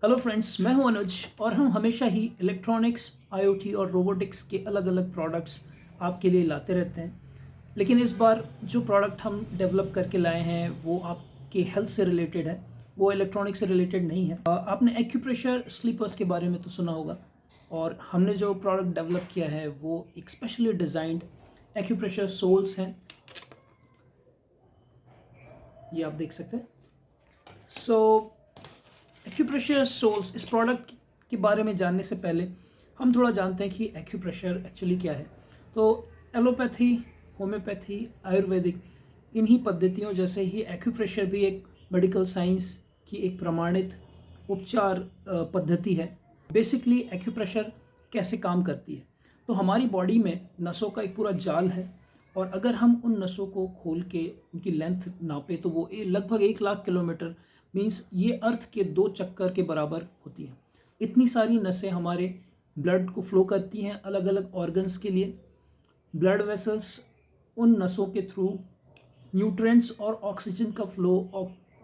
Hello friends, मैं हूं अनुज और हम हमेशा ही इलेक्ट्रॉनिक्स, आईओटी और रोबोटिक्स के अलग अलग प्रोडक्ट्स आपके लिए लाते रहते हैं। लेकिन इस बार जो प्रोडक्ट हम डेवलप करके लाए हैं वो आपके हेल्थ से रिलेटेड है, वो इलेक्ट्रॉनिक्स से रिलेटेड नहीं है। आपने एक्यूप्रेशर स्लीपर्स के बारे में तो सुना होगा, और हमने जो प्रोडक्ट डेवलप किया है वो एक स्पेशली डिज़ाइंड एक्यूप्रेशर सोल्स हैं। ये आप देख सकते हैं। सो एक्यूप्रेशर सोल्स, इस प्रोडक्ट के बारे में जानने से पहले हम थोड़ा जानते हैं कि एक्यूप्रेशर एक्चुअली क्या है। तो एलोपैथी, होम्योपैथी, आयुर्वेदिक, इन्हीं पद्धतियों जैसे ही एक्यूप्रेशर भी एक मेडिकल साइंस की एक प्रमाणित उपचार पद्धति है। बेसिकली एक्यूप्रेशर कैसे काम करती है, तो हमारी बॉडी में नसों का एक पूरा जाल है, और अगर हम उन नसों को खोल के उनकी लेंथ नापे तो वो लगभग 1 लाख किलोमीटर, मीन्स ये अर्थ के 2 चक्कर के बराबर होती है। इतनी सारी नसें हमारे ब्लड को फ्लो करती हैं अलग अलग ऑर्गन्स के लिए। ब्लड वेसल्स उन नसों के थ्रू न्यूट्रिएंट्स और ऑक्सीजन का फ्लो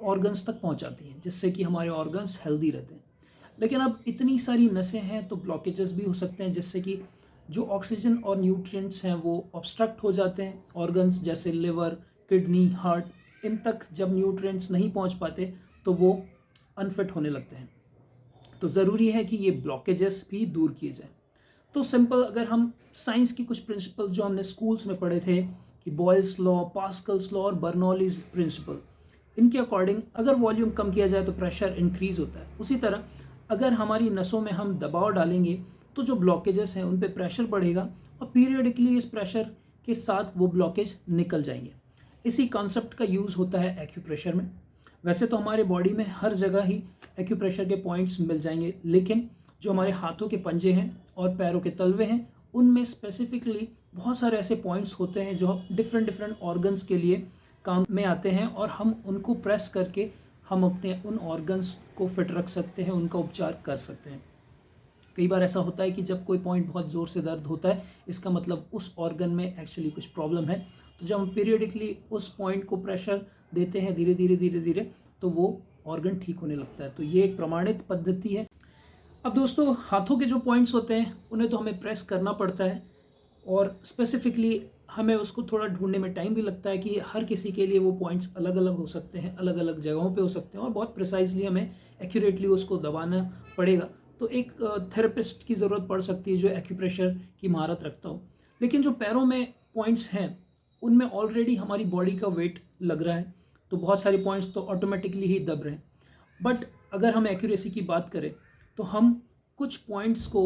ऑर्गन्स तक पहुंचाती हैं, जिससे कि हमारे ऑर्गन्स हेल्दी रहते हैं। लेकिन अब इतनी सारी नसें हैं तो ब्लॉकेजेस भी हो सकते हैं, जिससे कि जो ऑक्सीजन और न्यूट्रिएंट्स हैं वो ऑब्स्ट्रक्ट हो जाते हैं। ऑर्गन्स जैसे लिवर, किडनी, हार्ट, इन तक जब न्यूट्रिएंट्स नहीं पहुंच पाते तो वो अनफिट होने लगते हैं। तो ज़रूरी है कि ये ब्लॉकेजेस भी दूर किए जाएं। तो सिंपल, अगर हम साइंस की कुछ प्रिंसिपल जो हमने स्कूल्स में पढ़े थे कि बॉयल्स लॉ, पास्कल्स लॉ और बर्नौलीज प्रिंसिपल, इनके अकॉर्डिंग अगर वॉल्यूम कम किया जाए तो प्रेशर इंक्रीज होता है। उसी तरह अगर हमारी नसों में हम दबाव डालेंगे तो जो ब्लॉकेजेस हैं उन पे प्रेशर बढ़ेगा, और पीरियडिकली इस प्रेशर के साथ वो ब्लॉकेज निकल जाएंगे। इसी कॉन्सेप्ट का यूज़ होता है एक्यूप्रेशर में। वैसे तो हमारे बॉडी में हर जगह ही एक्यूप्रेशर के पॉइंट्स मिल जाएंगे, लेकिन जो हमारे हाथों के पंजे हैं और पैरों के तलवे हैं उनमें स्पेसिफिकली बहुत सारे ऐसे पॉइंट्स होते हैं जो डिफरेंट डिफरेंट ऑर्गन्स के लिए काम में आते हैं, और हम उनको प्रेस करके हम अपने उन ऑर्गन्स को फिट रख सकते हैं, उनका उपचार कर सकते हैं। कई बार ऐसा होता है कि जब कोई पॉइंट बहुत ज़ोर से दर्द होता है, इसका मतलब उस ऑर्गन में एक्चुअली कुछ प्रॉब्लम है। तो जब हम पीरियडिकली उस पॉइंट को प्रेशर देते हैं धीरे धीरे धीरे धीरे, तो वो ऑर्गन ठीक होने लगता है। तो ये एक प्रमाणित पद्धति है। अब दोस्तों, हाथों के जो पॉइंट्स होते हैं उन्हें तो हमें प्रेस करना पड़ता है, और स्पेसिफिकली हमें उसको थोड़ा ढूंढने में टाइम भी लगता है कि हर किसी के लिए वो पॉइंट्स अलग अलग हो सकते हैं, अलग अलग जगहों पे हो सकते हैं, और बहुत प्रिसाइजली हमें एक्यूरेटली उसको दबाना पड़ेगा। तो एक थेरेपिस्ट की ज़रूरत पड़ सकती है जो एक्यूप्रेशर की महारत रखता हो। लेकिन जो पैरों में पॉइंट्स हैं उनमें ऑलरेडी हमारी बॉडी का वेट लग रहा है, तो बहुत सारे पॉइंट्स तो ऑटोमेटिकली ही दब रहे हैं। बट अगर हम एक्यूरेसी की बात करें तो हम कुछ पॉइंट्स को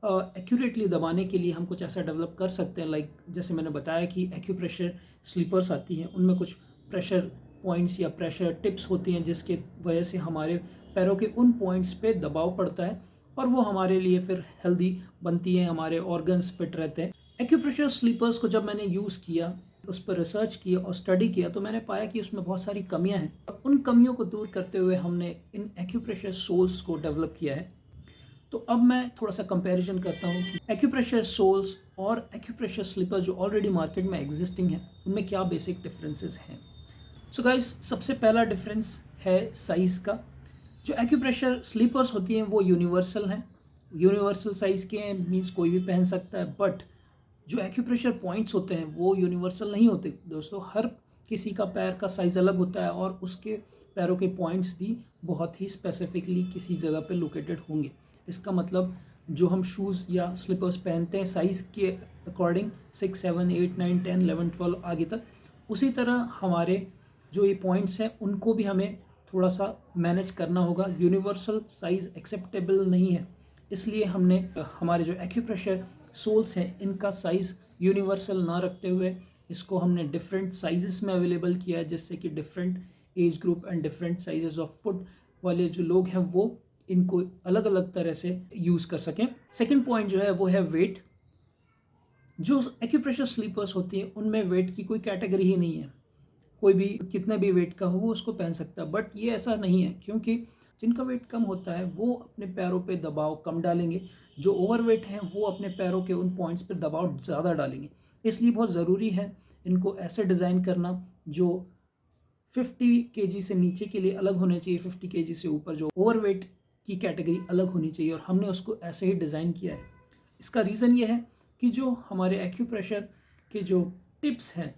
एक्यूरेटली दबाने के लिए हम कुछ ऐसा डेवलप कर सकते हैं। लाइक जैसे मैंने बताया कि एक्यूप्रेशर स्लीपर्स आती हैं, उनमें कुछ प्रेशर पॉइंट्स या प्रेशर टिप्स होती हैं जिसके वजह से हमारे पैरों के उन पॉइंट्स पे दबाव पड़ता है, और वो हमारे लिए फिर हेल्दी बनती है, हमारे ऑर्गन्स फिट रहते हैं। एक्यूप्रेशर स्लीपर्स को जब मैंने यूज़ किया, उस पर रिसर्च किया और स्टडी किया, तो मैंने पाया कि उसमें बहुत सारी कमियां हैं। उन कमियों को दूर करते हुए हमने इन एक्यूप्रेशर सोल्स को डेवलप किया है। तो अब मैं थोड़ा सा कंपैरिजन करता हूँ कि एक्यूप्रेशर सोल्स और एक्यूप्रेशर स्लीपर जो ऑलरेडी मार्केट में एग्जिस्टिंग है उनमें क्या बेसिक डिफरेंसेस हैं। सो गाइस, सबसे पहला डिफरेंस है साइज़ का। जो एक्यूप्रेशर स्लीपर्स होती हैं वो यूनिवर्सल हैं, यूनिवर्सल साइज़ के हैं, मीन्स कोई भी पहन सकता है। बट जो एक्यूप्रेशर पॉइंट्स होते हैं वो यूनिवर्सल नहीं होते दोस्तों। हर किसी का पैर का साइज़ अलग होता है, और उसके पैरों के पॉइंट्स भी बहुत ही स्पेसिफिकली किसी जगह पे लोकेटेड होंगे। इसका मतलब जो हम शूज़ या स्लीपर्स पहनते हैं साइज़ के अकॉर्डिंग 6, 7, 8, 9, 10, 11, 12 आगे तक, उसी तरह हमारे जो ये पॉइंट्स हैं उनको भी हमें थोड़ा सा मैनेज करना होगा। यूनिवर्सल साइज़ एक्सेप्टेबल नहीं है, इसलिए हमने हमारे जो एक्यूप्रेशर सोल्स हैं इनका साइज़ यूनिवर्सल ना रखते हुए इसको हमने डिफरेंट साइजेस में अवेलेबल किया है, जिससे कि different age group and different sizes of foot वाले जो लोग हैं वो इनको अलग अलग तरह से यूज़ कर सकें। सेकंड पॉइंट जो है वो है वेट। जो एक्यूप्रेशर स्लीपर्स होती हैं उनमें वेट की कोई कैटेगरी ही नहीं है, कोई भी कितने भी वेट का हो वो उसको पहन सकता है। बट ये ऐसा नहीं है, क्योंकि जिनका वेट कम होता है वो अपने पैरों पे दबाव कम डालेंगे, जो ओवरवेट हैं वो अपने पैरों के उन पॉइंट्स पे दबाव ज़्यादा डालेंगे। इसलिए बहुत ज़रूरी है इनको ऐसे डिज़ाइन करना जो 50 केजी से नीचे के लिए अलग होने चाहिए, 50 केजी से ऊपर जो ओवरवेट की कैटेगरी अलग होनी चाहिए और हमने उसको ऐसे ही डिज़ाइन किया है। इसका रीज़न ये है कि जो हमारे एक्यूप्रेशर के जो टिप्स हैं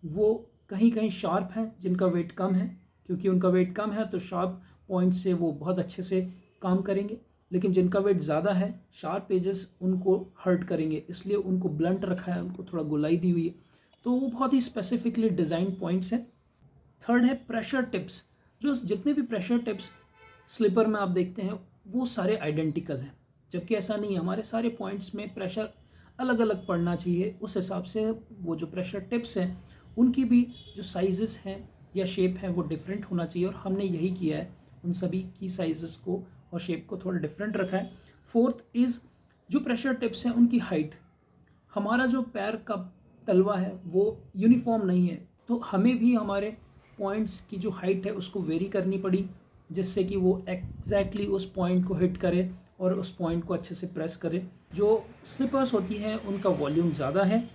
वो कहीं कहीं शार्प हैं जिनका वेट कम है, क्योंकि उनका वेट कम है तो शार्प पॉइंट से वो बहुत अच्छे से काम करेंगे, लेकिन जिनका वेट ज़्यादा है शार्प एजेस उनको हर्ट करेंगे, इसलिए उनको ब्लंट रखा है, उनको थोड़ा गोलाई दी हुई है। तो वो बहुत ही स्पेसिफिकली डिज़ाइन पॉइंट्स हैं। थर्ड है प्रेशर टिप्स। जो जितने भी प्रेशर टिप्स स्लीपर में आप देखते हैं वो सारे आइडेंटिकल हैं, जबकि ऐसा नहीं है। हमारे सारे पॉइंट्स में प्रेशर अलग अलग पड़ना चाहिए, उस हिसाब से वो जो प्रेशर टिप्स हैं उनकी भी जो साइजेस हैं या शेप है वो डिफरेंट होना चाहिए, और हमने यही किया है, उन सभी की साइजेस को और शेप को थोड़ा डिफरेंट रखा है। फोर्थ इज़ जो प्रेशर टिप्स हैं उनकी हाइट। हमारा जो पैर का तलवा है वो यूनिफॉर्म नहीं है, तो हमें भी हमारे पॉइंट्स की जो हाइट है उसको वेरी करनी पड़ी, जिससे कि वो एग्जैक्टली उस पॉइंट को हिट करे और उस पॉइंट को अच्छे से प्रेस करे। जो स्लीपर्स होती हैं उनका वॉल्यूम ज़्यादा है,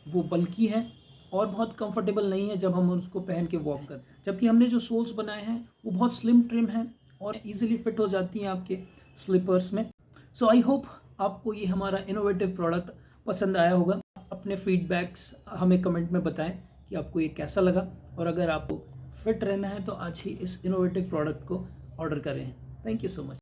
वो बल्की है और बहुत कंफर्टेबल नहीं है जब हम उसको पहन के वॉक करते हैं, जबकि हमने जो सोल्स बनाए हैं वो बहुत स्लिम ट्रिम हैं और इजीली फिट हो जाती हैं आपके स्लीपर्स में। सो आई होप आपको ये हमारा इनोवेटिव प्रोडक्ट पसंद आया होगा। अपने फीडबैक्स हमें कमेंट में बताएं कि आपको ये कैसा लगा, और अगर आपको फिट रहना है तो आज ही इस इनोवेटिव प्रोडक्ट को ऑर्डर करें। Thank you so much.